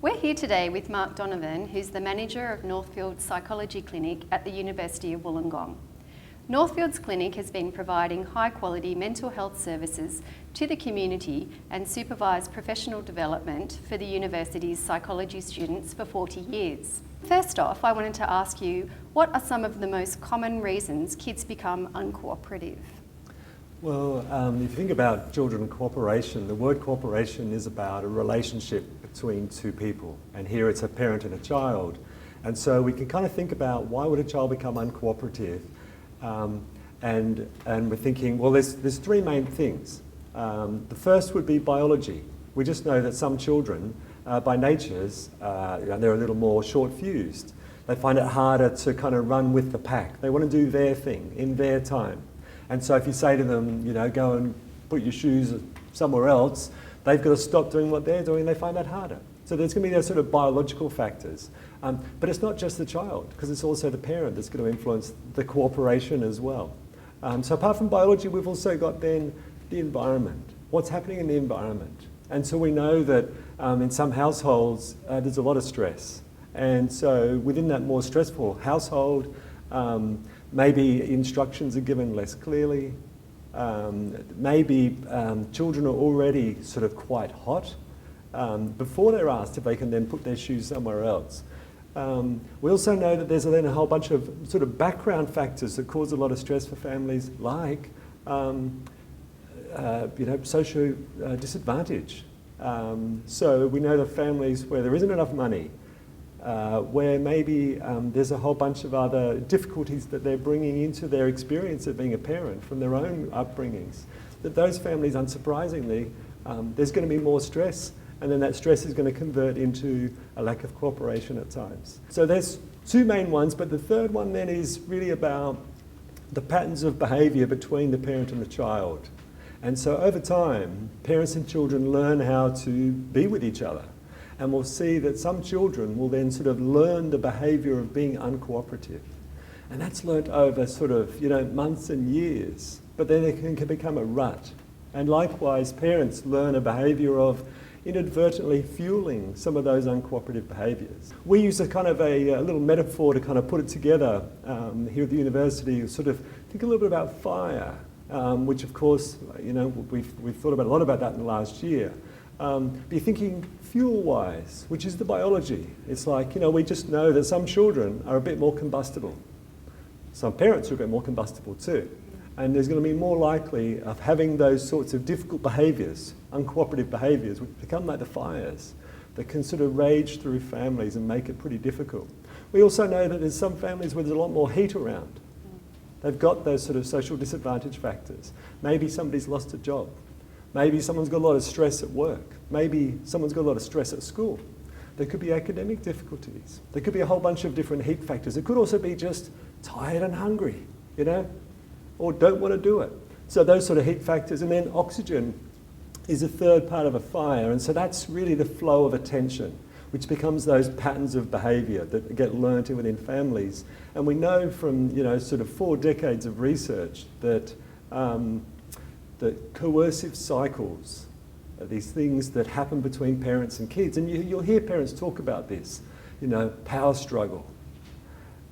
We're here today with Mark Donovan, who's the manager of Northfields Psychology Clinic at the University of Wollongong. Northfields Clinic has been providing high-quality mental health services to the community and supervised professional development for the university's psychology students for 40 years. First off, I wanted to ask you, what are some of the most common reasons kids become uncooperative? Well, if you think about children and cooperation, the word cooperation is about a relationship between two people, and here it's a parent and a child. And so we can kind of think about, why would a child become uncooperative? And we're thinking, well, there's three main things. The first would be biology. We just know that some children, by natures, they're a little more short-fused. They find it harder to kind of run with the pack. They want to do their thing in their time. And so if you say to them, go and put your shoes somewhere else, they've got to stop doing what they're doing, and they find that harder. So there's going to be those sort of biological factors. But it's not just the child, because it's also the parent that's going to influence the cooperation as well. So apart from biology, we've also got then the environment. What's happening in the environment? And so we know that in some households, there's a lot of stress. And so within that more stressful household, maybe instructions are given less clearly. Maybe children are already sort of quite hot before they're asked if they can then put their shoes somewhere else. We also know that there's then a whole bunch of sort of background factors that cause a lot of stress for families, like social disadvantage. So we know that families where there isn't enough money, where maybe there's a whole bunch of other difficulties that they're bringing into their experience of being a parent from their own upbringings, that those families, unsurprisingly, there's going to be more stress, and then that stress is going to convert into a lack of cooperation at times. So there's two main ones, but the third one then is really about the patterns of behaviour between the parent and the child. And so over time, parents and children learn how to be with each other. And we'll see that some children will then sort of learn the behaviour of being uncooperative. And that's learnt over sort of, months and years. But then it can become a rut. And likewise, parents learn a behaviour of inadvertently fueling some of those uncooperative behaviours. We use a kind of a little metaphor to kind of put it together here at the university, sort of think a little bit about fire, which of course, we've thought about a lot about that in the last year. Be thinking fuel-wise, which is the biology. It's like, we just know that some children are a bit more combustible. Some parents are a bit more combustible too. And there's going to be more likely of having those sorts of difficult behaviours, uncooperative behaviours, which become like the fires that can sort of rage through families and make it pretty difficult. We also know that there's some families where there's a lot more heat around. They've got those sort of social disadvantage factors. Maybe somebody's lost a job. Maybe someone's got a lot of stress at work. Maybe someone's got a lot of stress at school. There could be academic difficulties. There could be a whole bunch of different heat factors. It could also be just tired and hungry, or don't want to do it. So those sort of heat factors. And then oxygen is a third part of a fire. And so that's really the flow of attention, which becomes those patterns of behaviour that get learnt within families. And we know from, sort of 4 decades of research that coercive cycles are these things that happen between parents and kids. And you'll hear parents talk about this, power struggle.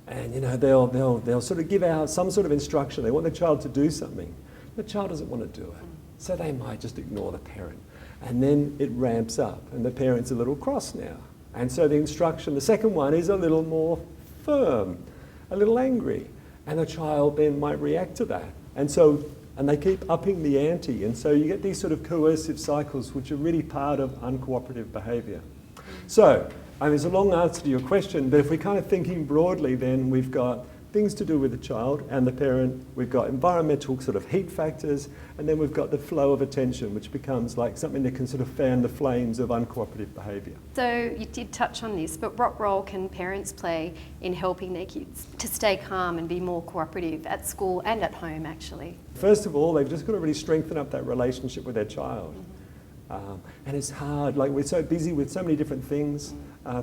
And they'll sort of give out some sort of instruction. They want the child to do something. The child doesn't want to do it. So they might just ignore the parent. And then it ramps up and the parent's a little cross now. And so the instruction, the second one, is a little more firm, a little angry. And the child then might react to that. And they keep upping the ante. And so you get these sort of coercive cycles which are really part of uncooperative behaviour. So, there's a long answer to your question, but if we're kind of thinking broadly, then we've got things to do with the child and the parent, we've got environmental sort of heat factors, and then we've got the flow of attention, which becomes like something that can sort of fan the flames of uncooperative behaviour. So you did touch on this, but what role can parents play in helping their kids to stay calm and be more cooperative at school and at home, actually? First of all, they've just got to really strengthen up that relationship with their child. And it's hard, like we're so busy with so many different things.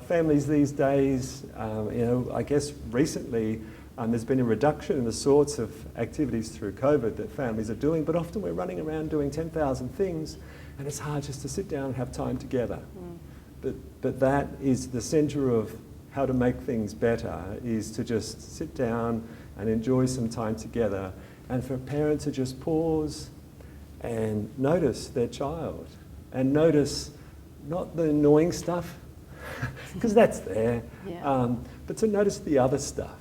Families these days, I guess recently there's been a reduction in the sorts of activities through COVID that families are doing, but often we're running around doing 10,000 things, and it's hard just to sit down and have time together. but that is the centre of how to make things better, is to just sit down and enjoy some time together, and for a parent to just pause and notice their child, and notice not the annoying stuff, because that's there, but to notice the other stuff.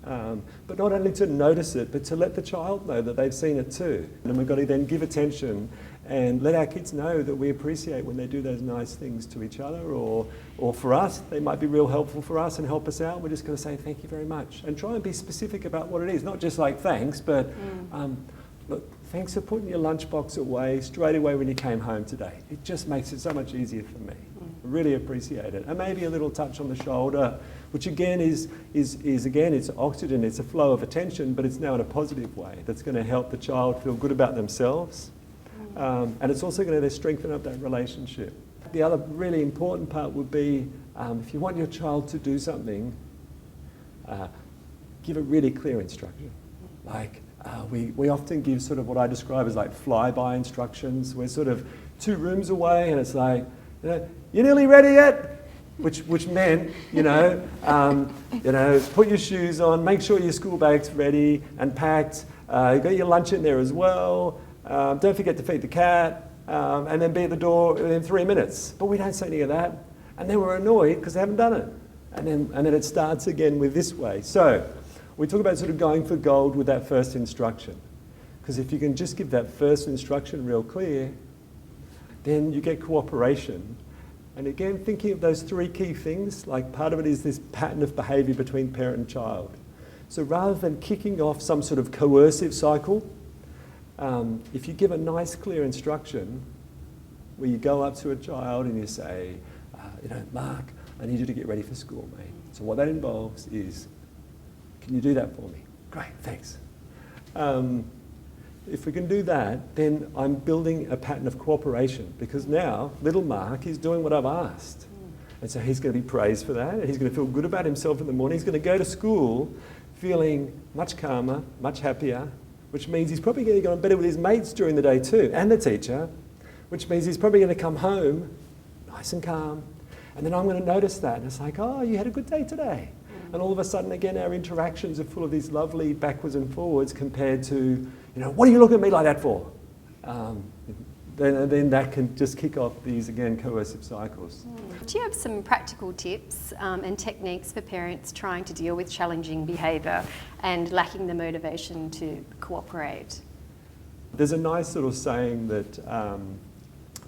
But not only to notice it, but to let the child know that they've seen it too. And we've got to then give attention and let our kids know that we appreciate when they do those nice things to each other, or for us, they might be real helpful for us and help us out. We're just going to say thank you very much and try and be specific about what it is, not just like thanks, but look, thanks for putting your lunchbox away straight away when you came home today. It just makes it so much easier for me. I really appreciate it. And maybe a little touch on the shoulder, which again is again, it's oxygen, it's a flow of attention, but it's now in a positive way that's going to help the child feel good about themselves. And it's also going to strengthen up that relationship. The other really important part would be, if you want your child to do something, give a really clear instruction. Like, we often give sort of what I describe as like flyby instructions. We're sort of 2 rooms away and it's like, you nearly ready yet? Which meant, put your shoes on, make sure your school bag's ready and packed, you got your lunch in there as well, don't forget to feed the cat, and then be at the door within 3 minutes. But we don't say any of that. And then we're annoyed because they haven't done it. And then it starts again with this way. So we talk about sort of going for gold with that first instruction. Because if you can just give that first instruction real clear, then you get cooperation. And again, thinking of those 3 key things, like part of it is this pattern of behaviour between parent and child. So rather than kicking off some sort of coercive cycle, if you give a nice, clear instruction where you go up to a child and you say, Mark, I need you to get ready for school, mate. So what that involves is, can you do that for me? Great, thanks. If we can do that, then I'm building a pattern of cooperation, because now little Mark is doing what I've asked. And so he's going to be praised for that, and he's going to feel good about himself in the morning. He's going to go to school feeling much calmer, much happier, which means he's probably going to get on better with his mates during the day too, and the teacher, which means he's probably going to come home nice and calm. And then I'm going to notice that, and it's like, oh, you had a good day today. And all of a sudden, again, our interactions are full of these lovely backwards and forwards compared to, what are you looking at me like that for? Then that can just kick off these, again, coercive cycles. Do you have some practical tips and techniques for parents trying to deal with challenging behaviour and lacking the motivation to cooperate? There's a nice sort of saying that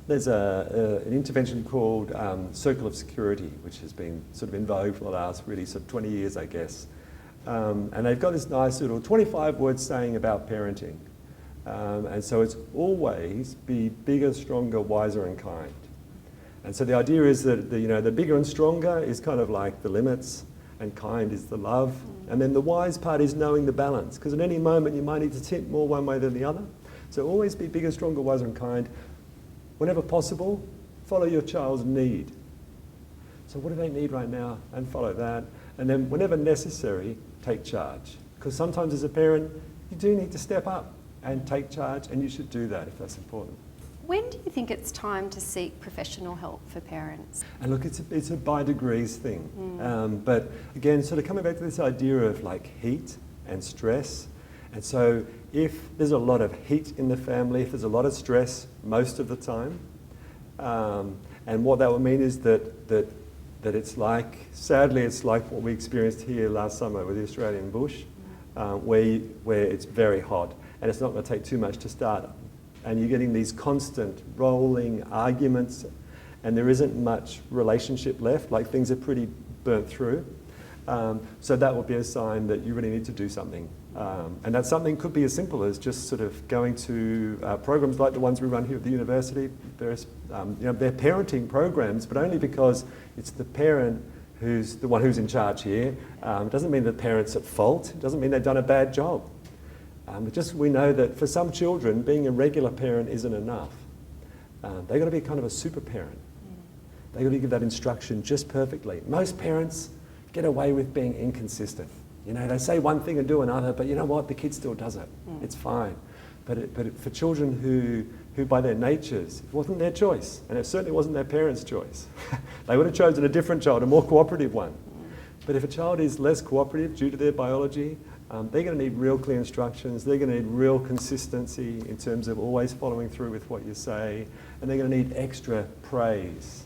there's an intervention called circle of security, which has been sort of in vogue for the last really sort of 20 years, I guess. And they've got this nice little 25-word saying about parenting. And so it's always be bigger, stronger, wiser and kind. And so the idea is that the bigger and stronger is kind of like the limits, and kind is the love. And then the wise part is knowing the balance, because at any moment you might need to tip more one way than the other. So always be bigger, stronger, wiser and kind. Whenever possible, follow your child's need. So what do they need right now? And follow that. And then whenever necessary, take charge. Because sometimes as a parent, you do need to step up and take charge, and you should do that if that's important. When do you think it's time to seek professional help for parents? And look, it's a by degrees thing. But again, sort of coming back to this idea of like heat and stress. And so if there's a lot of heat in the family, if there's a lot of stress most of the time, and what that would mean is that it's like, sadly, it's like what we experienced here last summer with the Australian bush, where it's very hot and it's not going to take too much to start. And you're getting these constant rolling arguments and there isn't much relationship left, like things are pretty burnt through. So that would be a sign that you really need to do something. And that something could be as simple as just sort of going to programs like the ones we run here at the university. There's, they're parenting programs, but only because it's the parent who's the one who's in charge here. It doesn't mean the parent's at fault. It doesn't mean they've done a bad job. But just we know that for some children, being a regular parent isn't enough. They've got to be kind of a super parent. They've got to give that instruction just perfectly. Most parents get away with being inconsistent. They say one thing and do another, but you know what? The kid still does it. It's fine. But for children who by their natures, it wasn't their choice, and it certainly wasn't their parents' choice. They would have chosen a different child, a more cooperative one. But if a child is less cooperative due to their biology, they're going to need real clear instructions, they're going to need real consistency in terms of always following through with what you say, and they're going to need extra praise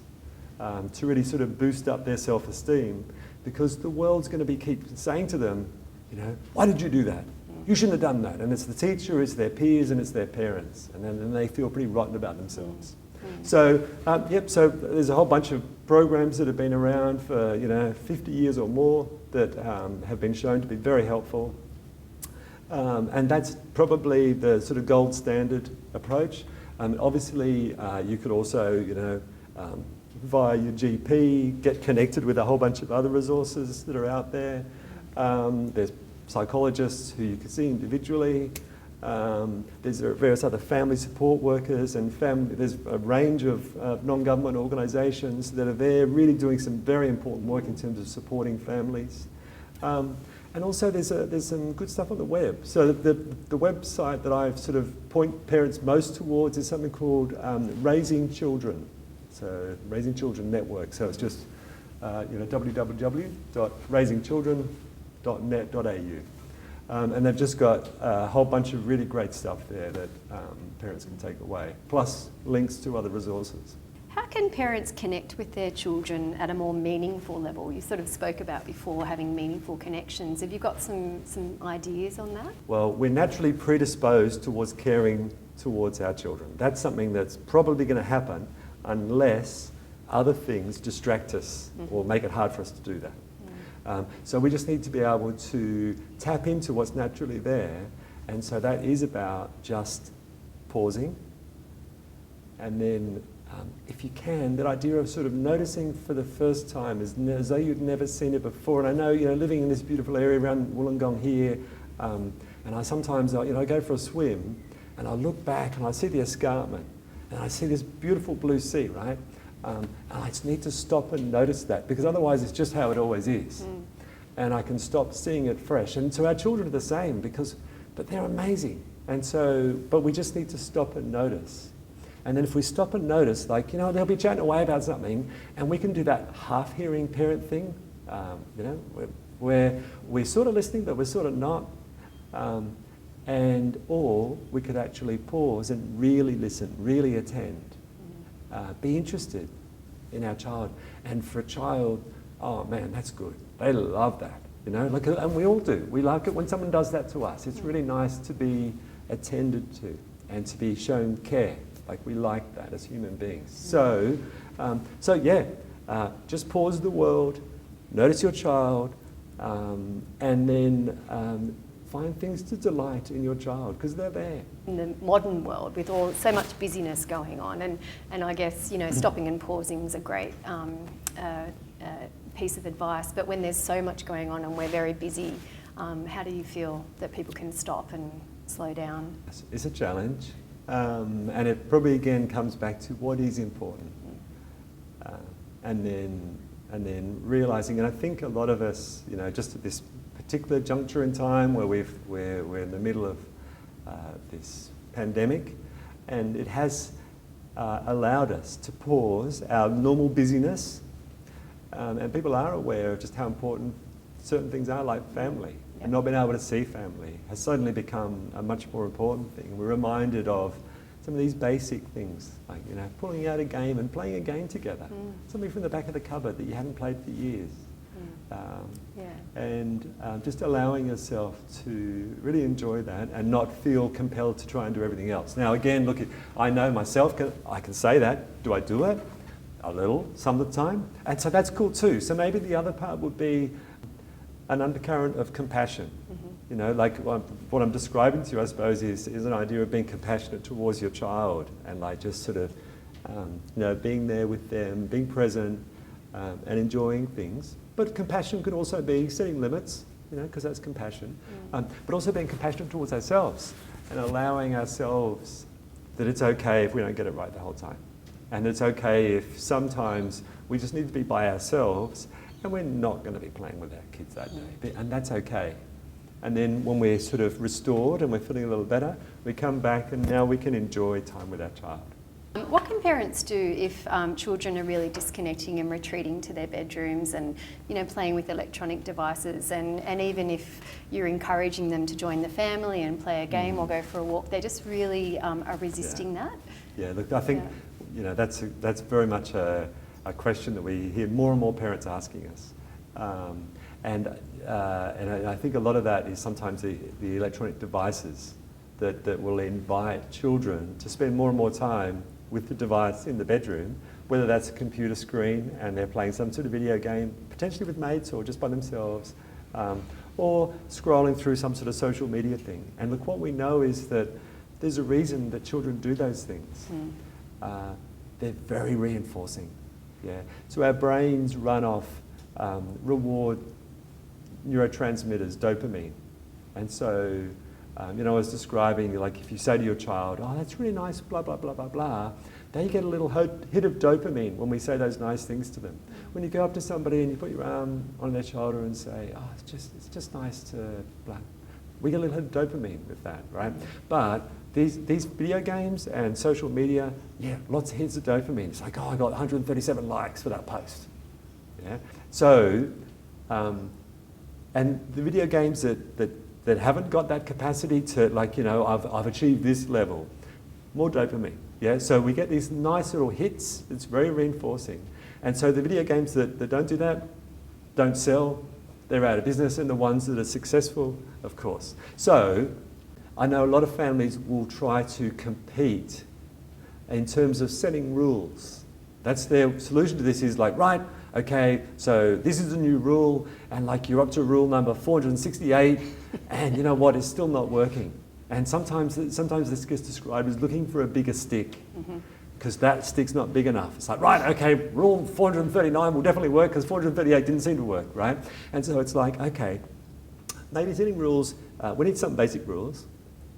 to really sort of boost up their self-esteem, because the world's going to keep saying to them, you know, why did you do that? You shouldn't have done that. And it's the teacher, it's their peers, and it's their parents. And then they feel pretty rotten about themselves. So, so there's a whole bunch of programs that have been around for, 50 years or more that have been shown to be very helpful. And that's probably the sort of gold standard approach. Obviously, you could also, via your GP, get connected with a whole bunch of other resources that are out there. There's psychologists who you can see individually. There's various other family support workers, and there's a range of non-government organisations that are there really doing some very important work in terms of supporting families. And also there's some good stuff on the web. So the website that I've sort of point parents most towards is something called Raising Children. So Raising Children Network. So it's just www.raisingchildren.net.au. And they've just got a whole bunch of really great stuff there that parents can take away, plus links to other resources. How can parents connect with their children at a more meaningful level? You sort of spoke about before having meaningful connections. Have you got some ideas on that? Well, we're naturally predisposed towards caring towards our children. That's something that's probably going to happen unless other things distract us or make it hard for us to do that. So we just need to be able to tap into what's naturally there, and so that is about just pausing, and then if you can, that idea of sort of noticing for the first time as though you'd never seen it before. And I know, living in this beautiful area around Wollongong here, and I sometimes, I go for a swim, and I look back and I see the escarpment, and I see this beautiful blue sea, right? And I just need to stop and notice that, because otherwise it's just how it always is. And I can stop seeing it fresh. And so our children are the same, but they're amazing. And so, but we just need to stop and notice. And then if we stop and notice, they'll be chatting away about something, and we can do that half-hearing parent thing, where we're sort of listening, but we're sort of not. Or we could actually pause and really listen, really attend. Be interested in our child. And for a child, oh man, that's good. They love that, and we all do. We like it when someone does that to us. It's really nice to be attended to and to be shown care. We like that as human beings. So just pause the world, notice your child, and then find things to delight in your child, because they're there. In the modern world, with so much busyness going on, and I guess stopping and pausing is a great piece of advice. But when there's so much going on and we're very busy, how do you feel that people can stop and slow down? It's a challenge, and it probably again comes back to what is important, and then realising. And I think a lot of us, just at this particular juncture in time where we're in the middle of this pandemic, and it has allowed us to pause our normal busyness, and people are aware of just how important certain things are, like family. And not being able to see family has suddenly become a much more important thing. We're reminded of some of these basic things, like pulling out a game and playing a game together, something from the back of the cupboard that you hadn't played for years. And just allowing yourself to really enjoy that and not feel compelled to try and do everything else. Now again, look, I know myself, I can say that. Do I do it? A little, some of the time. And so that's cool too. So maybe the other part would be an undercurrent of compassion. What I'm describing to you, I suppose, is an idea of being compassionate towards your child, and just sort of, being there with them, being present, and enjoying things. But compassion could also be setting limits, because that's compassion. But also being compassionate towards ourselves and allowing ourselves that it's okay if we don't get it right the whole time. And it's okay if sometimes we just need to be by ourselves and we're not going to be playing with our kids that day. And that's okay. And then when we're sort of restored and we're feeling a little better, we come back and now we can enjoy time with our child. What can parents do if children are really disconnecting and retreating to their bedrooms and, you know, playing with electronic devices, and even if you're encouraging them to join the family and play a game or go for a walk, they just really are resisting that? Yeah, look, I think you know that's very much a question that we hear more and more parents asking us, and I think a lot of that is sometimes the electronic devices that will invite children to spend more and more time with the device in the bedroom, whether that's a computer screen and they're playing some sort of video game, potentially with mates or just by themselves, or scrolling through some sort of social media thing. And look, what we know is that there's a reason that children do those things. They're very reinforcing. Yeah. So our brains run off reward neurotransmitters, dopamine. And so, you know, I was describing, like, if you say to your child, oh, that's really nice, blah, blah, blah, blah, blah, they get a little hit of dopamine when we say those nice things to them. When you go up to somebody and you put your arm on their shoulder and say, oh, it's just nice to blah, we get a little hit of dopamine with that, right? But these video games and social media, yeah, lots of hits of dopamine. It's like, oh, I got 137 likes for that post. Yeah. So, and the video games that haven't got that capacity to, like, you know, I've achieved this level, more dopamine. Yeah. So we get these nice little hits. It's very reinforcing. And so the video games that don't do that don't sell. They're out of business, and the ones that are successful, of course. So I know a lot of families will try to compete in terms of setting rules. That's their solution to this, is like, right, okay, so this is a new rule, and like you're up to rule number 468, and you know what, it's still not working. And sometimes this gets described as looking for a bigger stick, because that stick's not big enough. It's like, right, okay, rule 439 will definitely work because 438 didn't seem to work, right? And so it's like, okay, maybe setting rules, we need some basic rules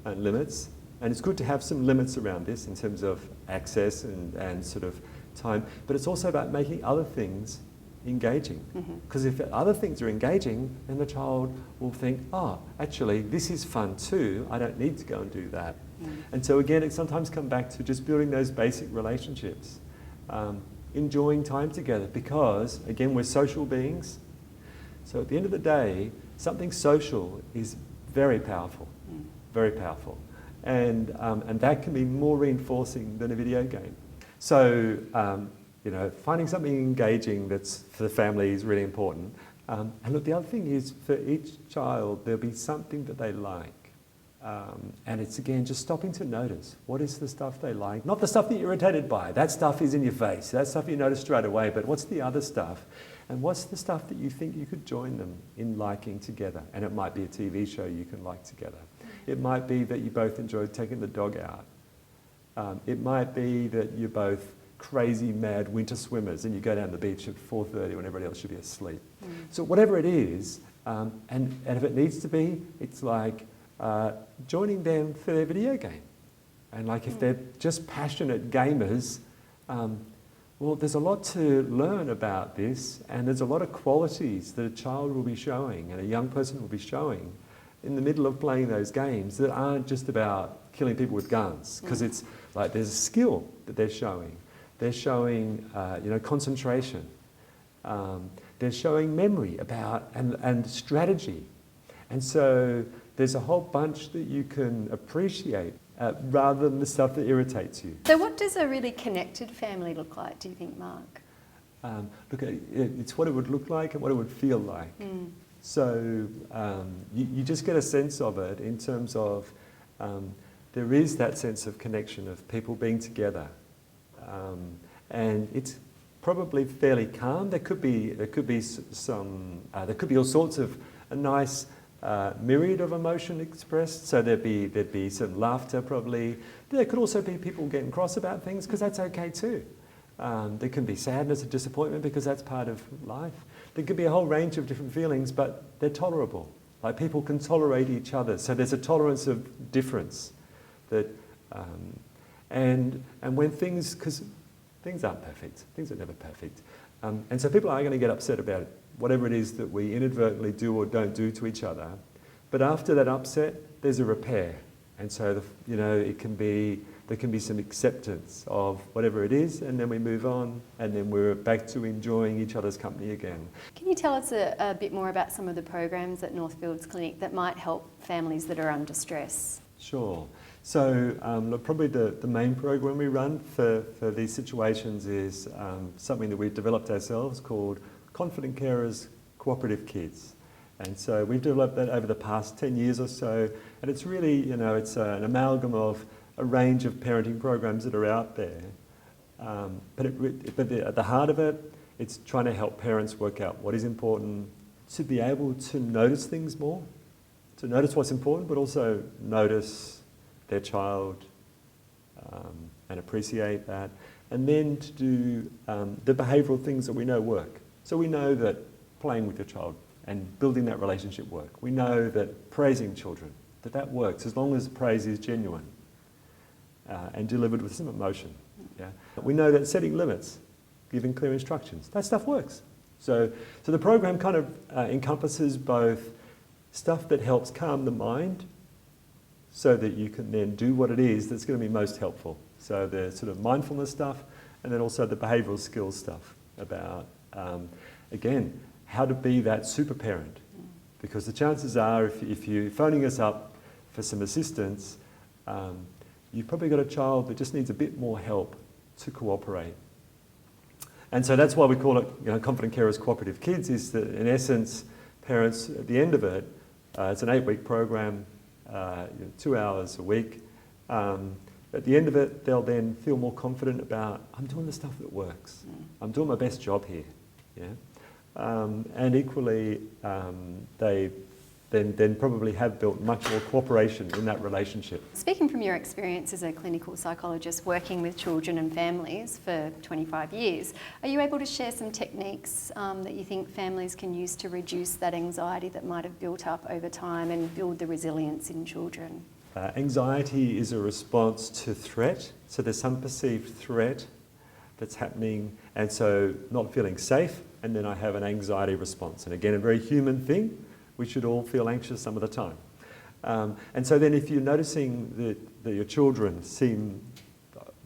and limits, and it's good to have some limits around this in terms of access and sort of time, but it's also about making other things engaging. Because if other things are engaging, then the child will think, oh, actually, this is fun too, I don't need to go and do that. And so again, it sometimes comes back to just building those basic relationships, enjoying time together, because again, we're social beings. So at the end of the day, something social is very powerful, very powerful. And that can be more reinforcing than a video game. So, you know, finding something engaging that's for the family is really important. And look, the other thing is, for each child, there'll be something that they like. And it's, again, just stopping to notice, what is the stuff they like? Not the stuff that you're irritated by. That stuff is in your face. That stuff you notice straight away. But what's the other stuff? And what's the stuff that you think you could join them in liking together? And it might be a TV show you can like together. It might be that you both enjoy taking the dog out. It might be that you're both crazy, mad winter swimmers and you go down the beach at 4:30 when everybody else should be asleep. So whatever it is, and if it needs to be, it's like joining them for their video game. And like if they're just passionate gamers, well, there's a lot to learn about this, and there's a lot of qualities that a child will be showing and a young person will be showing in the middle of playing those games that aren't just about killing people with guns, because it's like there's a skill that they're showing. They're showing, you know, concentration. They're showing memory about and strategy. And so there's a whole bunch that you can appreciate rather than the stuff that irritates you. So what does a really connected family look like, do you think, Mark? Look, it's what it would look like and what it would feel like. So you just get a sense of it in terms of there is that sense of connection of people being together, and it's probably fairly calm. There could be all sorts of a nice myriad of emotion expressed. So there'd be some laughter probably. There could also be people getting cross about things, because that's okay too. There can be sadness and disappointment, because that's part of life. There could be a whole range of different feelings, but they're tolerable. Like, people can tolerate each other. So there's a tolerance of difference. That, and when things, because things aren't perfect. Things are never perfect. And so people are going to get upset about whatever it is that we inadvertently do or don't do to each other. But after that upset, there's a repair. And so, there can be some acceptance of whatever it is, and then we move on, and then we're back to enjoying each other's company again. Can you tell us a bit more about some of the programs at Northfields Clinic that might help families that are under stress? Sure. So, look, probably the main program we run for these situations is something that we've developed ourselves called Confident Carers, Cooperative Kids. And so we've developed that over the past 10 years or so, and it's really, it's an amalgam of a range of parenting programs that are out there. But at the heart of it, it's trying to help parents work out what is important, to be able to notice things more, to notice what's important, but also notice their child and appreciate that, and then to do the behavioural things that we know work. So we know that playing with your child and building that relationship work. We know that praising children, that works as long as praise is genuine and delivered with some emotion. Yeah? We know that setting limits, giving clear instructions, that stuff works. So the program kind of encompasses both stuff that helps calm the mind so that you can then do what it is that's going to be most helpful. So the sort of mindfulness stuff, and then also the behavioural skills stuff about, again, how to be that super parent. Because the chances are, if you're phoning us up for some assistance, you've probably got a child that just needs a bit more help to cooperate. And so that's why we call it, Confident Carers, Cooperative Kids, is that in essence, parents at the end of it, it's an 8-week program, 2 hours a week. At the end of it, they'll then feel more confident about, I'm doing the stuff that works. I'm doing my best job here. Yeah? And equally, they then probably have built much more cooperation in that relationship. Speaking from your experience as a clinical psychologist working with children and families for 25 years, are you able to share some techniques that you think families can use to reduce that anxiety that might have built up over time and build the resilience in children? Anxiety is a response to threat. So there's some perceived threat that's happening, and so not feeling safe, and then I have an anxiety response. And again, a very human thing. We should all feel anxious some of the time. And so then if you're noticing that your children seem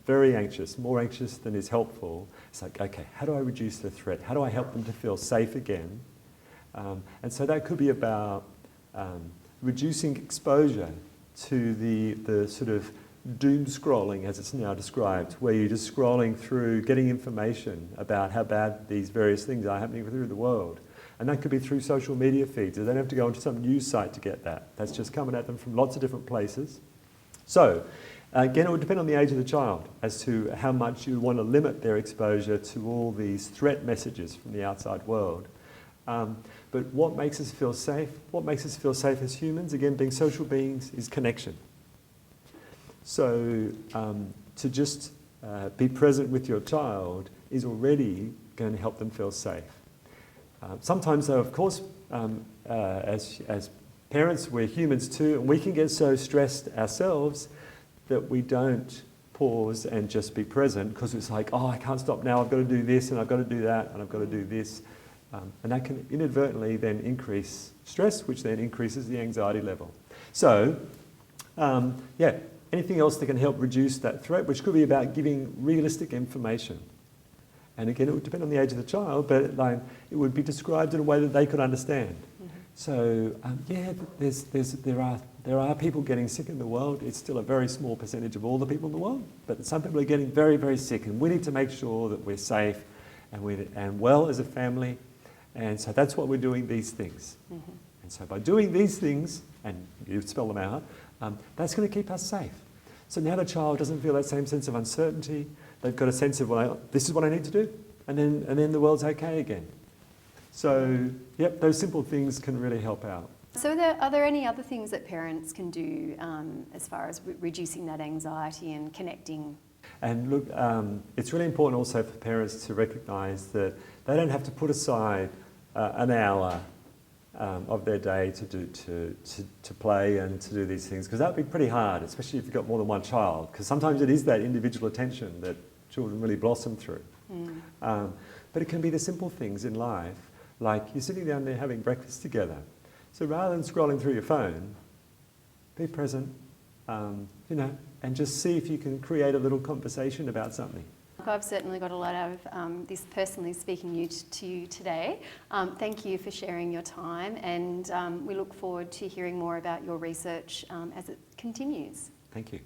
very anxious, more anxious than is helpful, it's like, okay, how do I reduce the threat? How do I help them to feel safe again? And so that could be about reducing exposure to the sort of doom scrolling, as it's now described, where you're just scrolling through, getting information about how bad these various things are happening through the world. And that could be through social media feeds. They don't have to go onto some news site to get that. That's just coming at them from lots of different places. So, again, it would depend on the age of the child as to how much you want to limit their exposure to all these threat messages from the outside world. But what makes us feel safe? What makes us feel safe as humans, again, being social beings, is connection. So, to just be present with your child is already going to help them feel safe. Sometimes, though, of course, as parents, we're humans too, and we can get so stressed ourselves that we don't pause and just be present, because it's like, oh, I can't stop now, I've got to do this, and I've got to do that, and I've got to do this. And that can inadvertently then increase stress, which then increases the anxiety level. So, anything else that can help reduce that threat, which could be about giving realistic information. And again, it would depend on the age of the child, but it would be described in a way that they could understand. Mm-hmm. So, there are people getting sick in the world. It's still a very small percentage of all the people in the world, but some people are getting very, very sick, and we need to make sure that we're safe and well as a family. And so that's what we're doing, these things. Mm-hmm. And so by doing these things, and you spell them out, that's going to keep us safe. So now the child doesn't feel that same sense of uncertainty. They've got a sense of, well, this is what I need to do, and then the world's okay again. So, yep, those simple things can really help out. So are there any other things that parents can do as far as reducing that anxiety and connecting? And look, it's really important also for parents to recognise that they don't have to put aside an hour of their day to play and to do these things, because that would be pretty hard, especially if you've got more than one child, because sometimes it is that individual attention that children really blossom through. But it can be the simple things in life, like you're sitting down there having breakfast together. So rather than scrolling through your phone, be present, and just see if you can create a little conversation about something. I've certainly got a lot out of this personally speaking to you today. Thank you for sharing your time, and we look forward to hearing more about your research as it continues. Thank you.